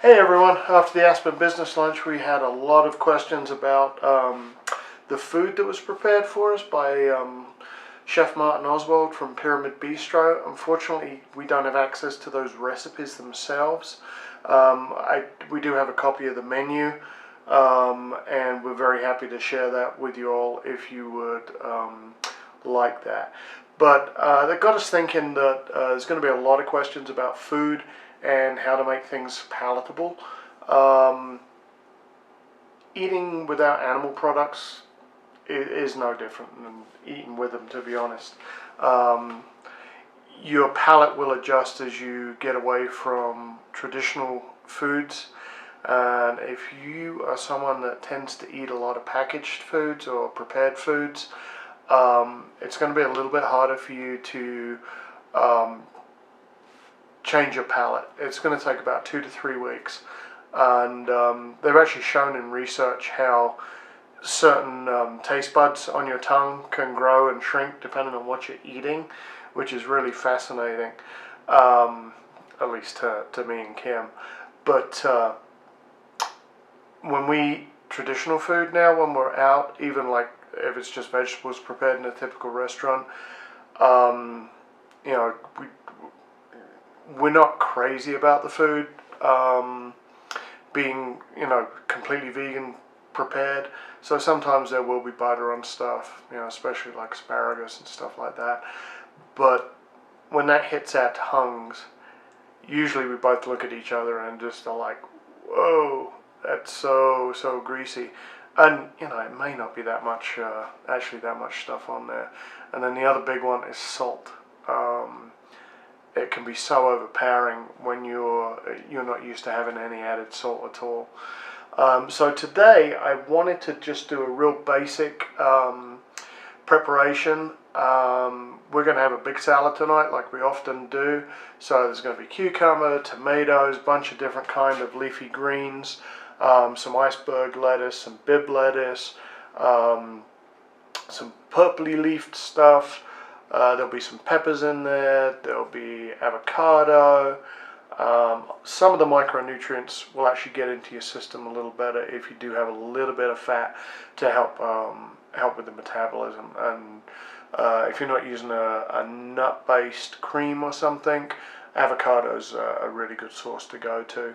Hey everyone, after the Aspen Business Lunch we had a lot of questions about the food that was prepared for us by Chef Martin Oswald from Pyramid Bistro. Unfortunately we don't have access to those recipes themselves. We do have a copy of the menu and we're very happy to share that with you all if you would like that. But that got us thinking that there's going to be a lot of questions about food and how to make things palatable. Eating without animal products is no different than eating with them, to be honest. Your palate will adjust as you get away from traditional foods. And if you are someone that tends to eat a lot of packaged foods or prepared foods, it's going to be a little bit harder for you to change your palate. It's going to take about 2 to 3 weeks, and they've actually shown in research how certain taste buds on your tongue can grow and shrink depending on what you're eating, which is really fascinating, at least to me and Kim. But when we eat traditional food now, when we're out, even like if it's just vegetables prepared in a typical restaurant, we're not crazy about the food being, completely vegan prepared. So sometimes there will be butter on stuff, especially like asparagus and stuff like that. But when that hits our tongues, usually we both look at each other and just are like, whoa, that's so greasy. And, it may not be that much, actually that much stuff on there. And then the other big one is salt. It can be so overpowering when you're not used to having any added salt at all. So today I wanted to just do a real basic preparation. We're going to have a big salad tonight like we often do. So there's going to be cucumber, tomatoes, a bunch of different kind of leafy greens, some iceberg lettuce, some Bibb lettuce, some purpley leafed stuff. There'll be some peppers in there, there'll be avocado. Some of the micronutrients will actually get into your system a little better if you do have a little bit of fat to help with the metabolism. And if you're not using a nut-based cream or something, avocado's a really good source to go to.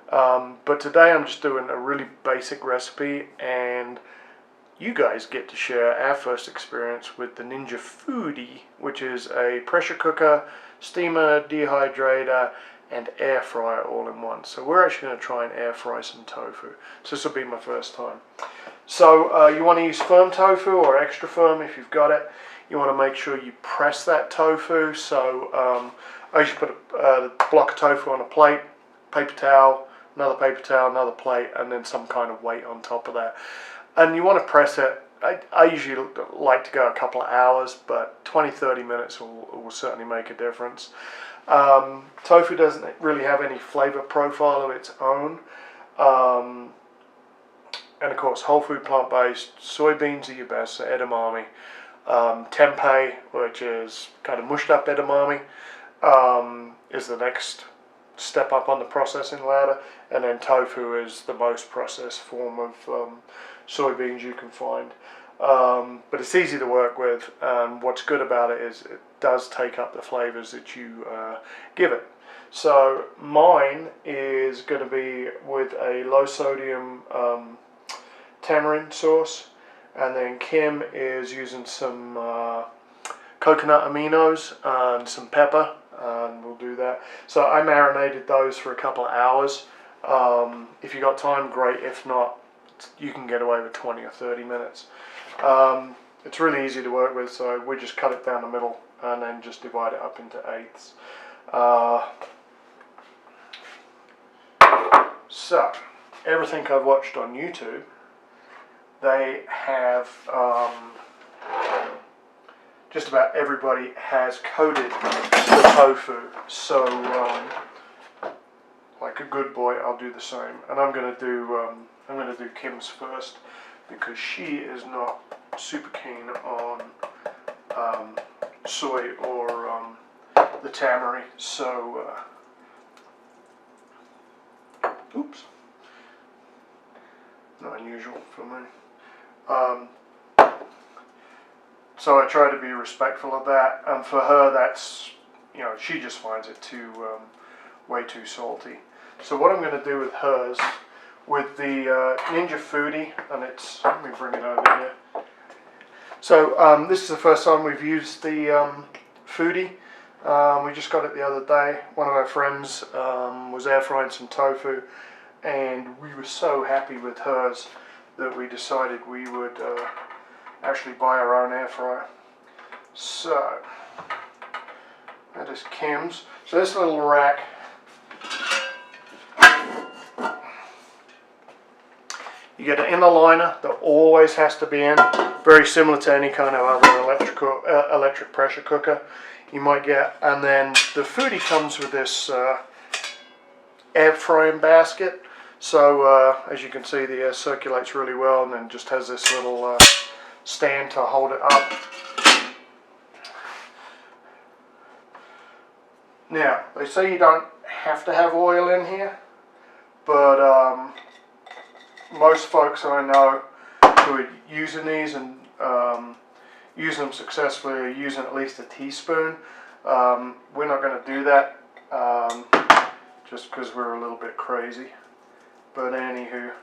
But today I'm just doing a really basic recipe, and you guys get to share our first experience with the Ninja Foodie, which is a pressure cooker, steamer, dehydrator, and air fryer all in one. So we're actually going to try and air fry some tofu. So this will be my first time. So you want to use firm tofu or extra firm if you've got it. You want to make sure you press that tofu. So I usually put a block of tofu on a plate, paper towel, another paper towel, another plate, and then some kind of weight on top of that. And you want to press it. I usually like to go a couple of hours, but 20-30 minutes will certainly make a difference. Tofu doesn't really have any flavor profile of its own. And of course, whole food plant-based, soybeans are your best, so edamame. Tempeh, which is kind of mushed up edamame, is the next step up on the processing ladder, and then tofu is the most processed form of soybeans you can find. But it's easy to work with, and what's good about it is it does take up the flavors that you give it. So mine is going to be with a low sodium tamarind sauce, and then Kim is using some coconut aminos and some pepper, and we'll do that. So I marinated those for a couple of hours. If you got time, great. If not, you can get away with 20 or 30 minutes. It's really easy to work with, so we just cut it down the middle and then just divide it up into eighths. So everything I've watched on YouTube, they have just about everybody has coated the tofu. So like a good boy, I'll do the same. And I'm going to do Kim's first because she is not super keen on soy or the tamari. So Oops. Not unusual for me. So I try to be respectful of that, and for her that's, you know, she just finds it way too salty. So what I'm going to do with hers, with the Ninja Foodie, and it's, let me bring it over here. So this is the first time we've used the Foodie. We just got it the other day. One of our friends was air frying some tofu, and we were so happy with hers that we decided we would actually buy our own air fryer. So that is Kim's. So this little rack, you get an inner liner that always has to be in, very similar to any kind of other electric pressure cooker you might get. And then the Foodie comes with this air frying basket. So as you can see, the air circulates really well, and then just has this little stand to hold it up. Now, they say you don't have to have oil in here, but most folks I know who are using these and using them successfully are using at least a teaspoon. We're not going to do that just because we're a little bit crazy. But anywho,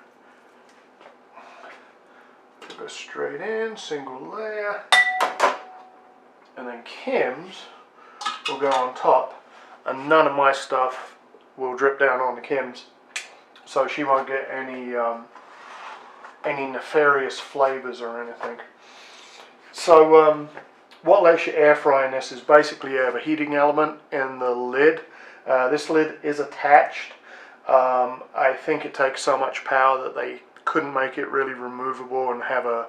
go straight in, single layer, and then Kim's will go on top, and none of my stuff will drip down onto Kim's, so she won't get any nefarious flavors or anything. So what lets you air fry in this is basically you have a heating element in the lid. This lid is attached. I think it takes so much power that they couldn't make it really removable and have a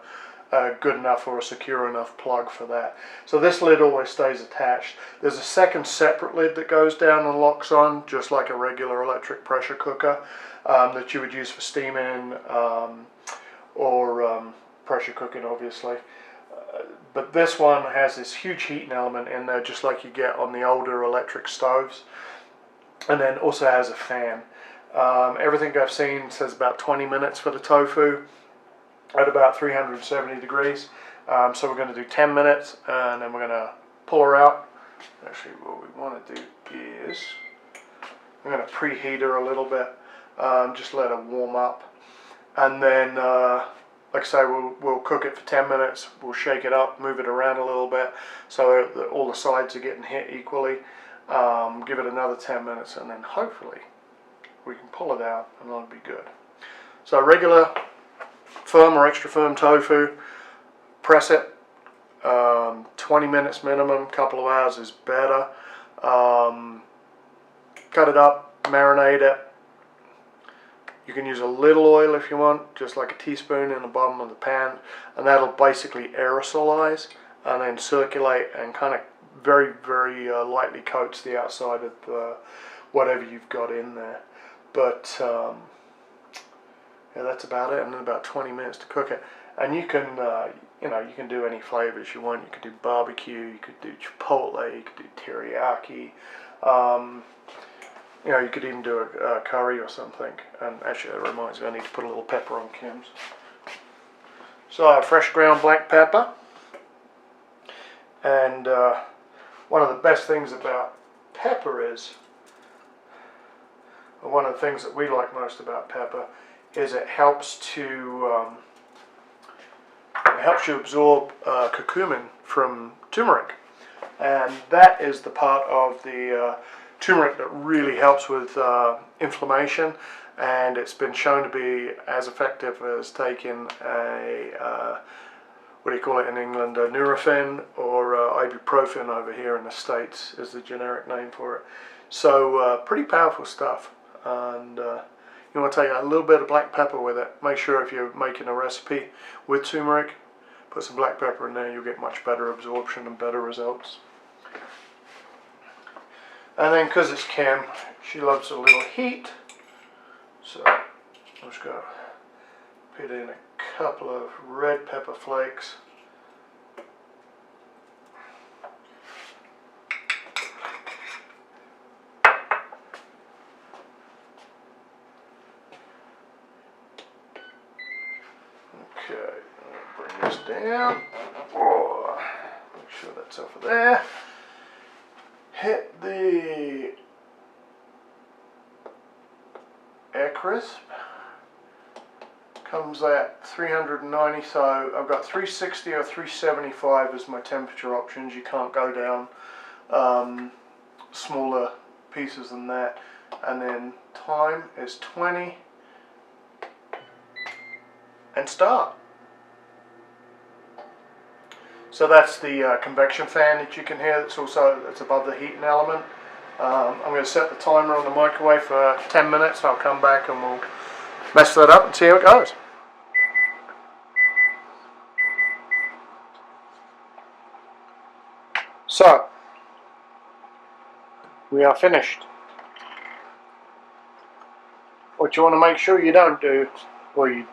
good enough or a secure enough plug for that. So this lid always stays attached. There's a second separate lid that goes down and locks on, just like a regular electric pressure cooker that you would use for steaming or pressure cooking, obviously. But this one has this huge heating element in there, just like you get on the older electric stoves, and then also has a fan. Everything I've seen says about 20 minutes for the tofu at about 370 degrees. So we're going to do 10 minutes, and then we're going to pull her out. Actually, what we want to do is I'm going to preheat her a little bit, just let her warm up, and then like I say, we'll cook it for 10 minutes. We'll shake it up, move it around a little bit so that all the sides are getting hit equally. Give it another 10 minutes, and then hopefully we can pull it out and it'll be good. So regular firm or extra firm tofu, press it, 20 minutes minimum, couple of hours is better. Cut it up, marinate it. You can use a little oil if you want, just like a teaspoon in the bottom of the pan, and that'll basically aerosolize and then circulate and kind of very, very lightly coats the outside of whatever you've got in there. But yeah, that's about it, and then about 20 minutes to cook it. And you can, you know, you can do any flavors you want. You could do barbecue, you could do chipotle, you could do teriyaki. You know, you could even do a curry or something. And actually, that reminds me, I need to put a little pepper on Kim's. So I have fresh ground black pepper. And one of the best things about pepper is, or one of the things that we like most about pepper, is it helps to you absorb curcumin from turmeric, and that is the part of the turmeric that really helps with inflammation, and it's been shown to be as effective as taking a what do you call it in England, a Nurofen, or ibuprofen over here in the States is the generic name for it. So pretty powerful stuff, and you want to take a little bit of black pepper with it. Make sure if you're making a recipe with turmeric, put some black pepper in there, you'll get much better absorption and better results. And then because it's Kim, she loves a little heat, so I'm just going to put in a couple of red pepper flakes. down. Oh, make sure that's over there. Hit the air crisp. Comes at 390, so I've got 360 or 375 as my temperature options. You can't go down smaller pieces than that. And then time is 20 and start. So that's the convection fan that you can hear. It's above the heating element. I'm going to set the timer on the microwave for 10 minutes. I'll come back and we'll mess that up and see how it goes. So, we are finished. What you want to make sure you don't do, or you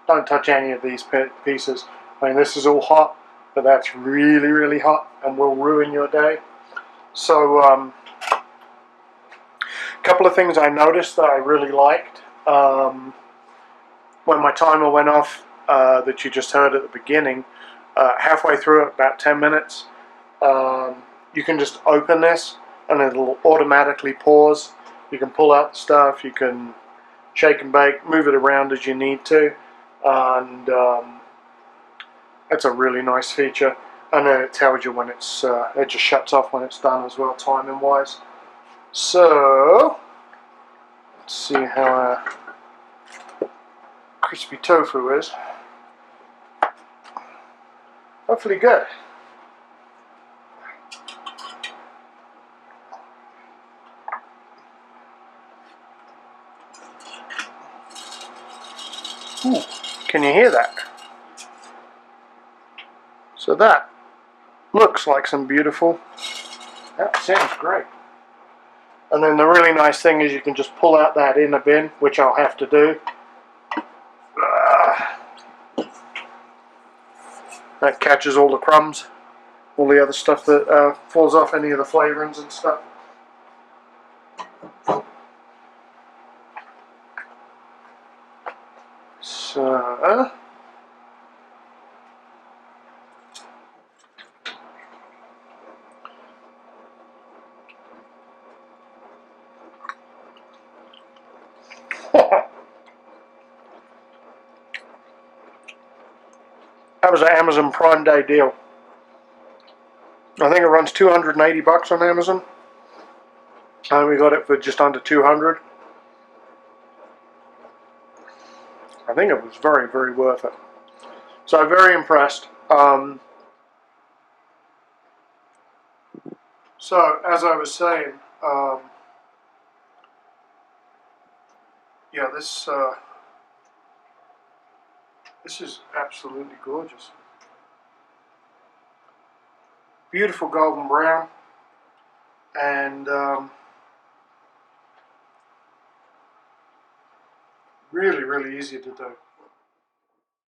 don't touch any of these pieces. I mean, this is all hot, but that's really, really hot and will ruin your day. So, a couple of things I noticed that I really liked. When my timer went off, that you just heard at the beginning, halfway through it, about 10 minutes, you can just open this and it'll automatically pause. You can pull out the stuff, you can shake and bake, move it around as you need to, and that's a really nice feature. And then it tells you when it's, it just shuts off when it's done as well, timing wise. So, let's see how crispy tofu is. Hopefully good. Ooh, can you hear that? So that looks like some beautiful, that sounds great. And then the really nice thing is you can just pull out that inner bin, which I'll have to do. That catches all the crumbs, all the other stuff that falls off any of the flavorings and stuff. So, that was an Amazon Prime Day deal. I think it runs 280 bucks on Amazon. And we got it for just under 200. I think it was very, very worth it. So I'm very impressed. So as I was saying, yeah, this is absolutely gorgeous. Beautiful golden brown, and really, really easy to do.